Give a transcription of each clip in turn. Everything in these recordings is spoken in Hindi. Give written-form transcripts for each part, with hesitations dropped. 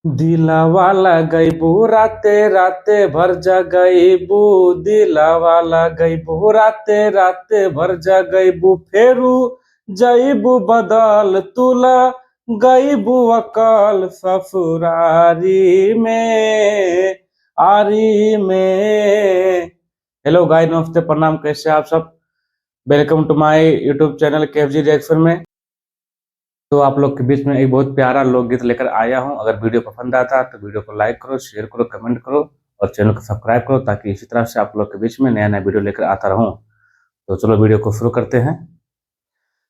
दिलावाला गईबू राते राते भर जगईबू। दिलावाला गईबू राते राते भर जगईबू। फेरू जईबू बदल तुला गईबू अकल ससुरारी में आरी में। हेलो गाइस, नमस्ते, प्रणाम, कैसे आप सब। Welcome to my YouTube channel KFG reaction में। तो आप लोग के बीच में एक बहुत प्यारा लोकगीत लेकर आया हूं। अगर वीडियो पसंद आता तो वीडियो को लाइक करो, शेयर करो, कमेंट करो और चैनल को सब्सक्राइब करो, ताकि इसी तरह से आप लोग के बीच में नया नया वीडियो लेकर आता रहूं। तो चलो वीडियो को शुरू करते हैं।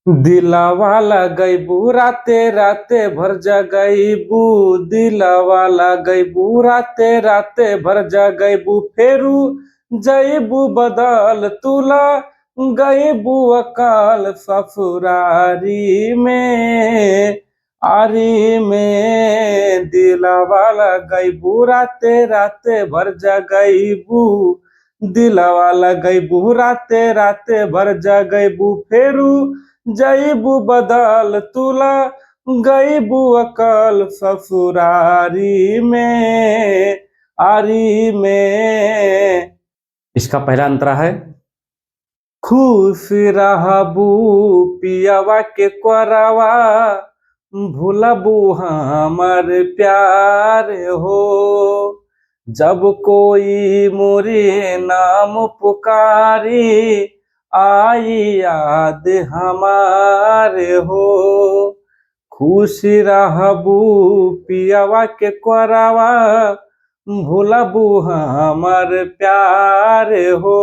दिलावाला गईबू राते राते भर जगईबू। दिलावाला गईबू राते राते भर जगईबू। फेरू जईबू बदल तुला गईबू अकाल ससुरारी में आरी में। दिलावाला गईबू राते राते भर जगईबू। दिलावाला गईबू राते राते भर जगईबू। फेरू जईबू बदल तुला गईबू अकल ससुरारी में आरी में। इसका पहला अंतरा है। खुश रहबू पियावा के करवा, भूलबू हमर प्यार हो। जब कोई मोरे नाम पुकारी, आई याद हमारे हो। खुश रहबू पियावा के करवा, भूलबू हमर प्यार हो।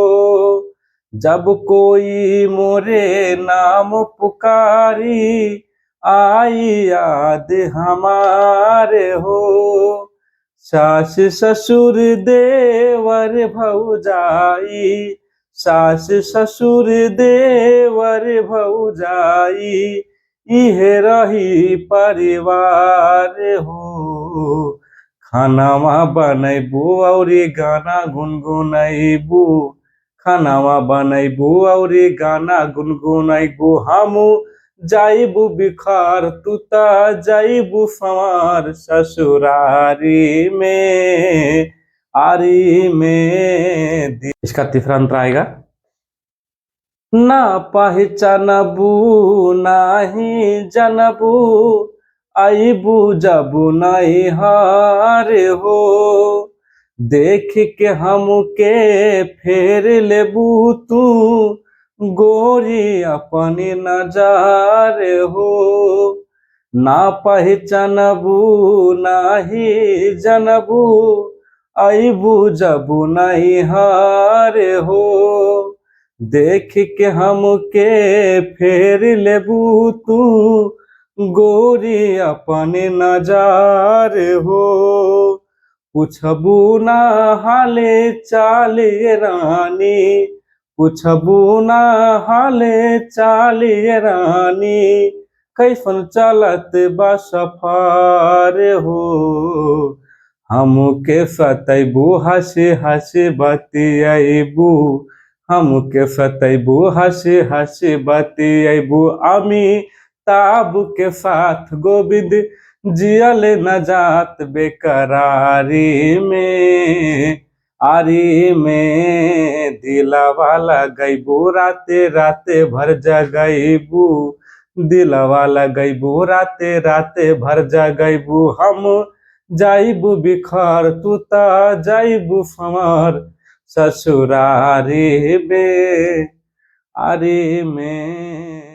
जब कोई मोरे नाम पुकारी, आई याद हमारे हो। सास ससुर देवर भौजाई, सास ससुर देवर भौजाई, इहे रही परिवार हो। खानावा बनैबू और गाना गुनगुनैबू। खानावा बनैबू और गाना गुनगुनैबू। हमू जाइबू बिखार तुता जाइबू संवार ससुरारी में आरी में। इसका तीसरा अंतर आएगा। ना पहचानबू नाही जनबू, आईबू जबू नहीं हार हो। देख के हमके फेर लेबू तू गोरी अपनी नजार हो। ना पहचानबू नाही जनबू, आईबू जबू नहीं हार हो। देख के हमके फेर लेबू तू गोरी अपने नजार हो। पूछबू ना हाले चाले रानी, पूछबू ना हाले चाले रानी, कैसन चलत बा सफर हो। हमके सतैबू हंसे हंसे बतियाबू, हमके सतैबू हंसे हंसे बतियाबू। अमिताभ के साथ गोविंद जियल न जात बेकरारी में आरी में। दिलावाला गईबू राते राते भर जगईबू। दिलावाला गईबू राते राते भर जगईबू। हम जाइबू बिखार तुता जाइबू संवार ससुरारी में आरी में।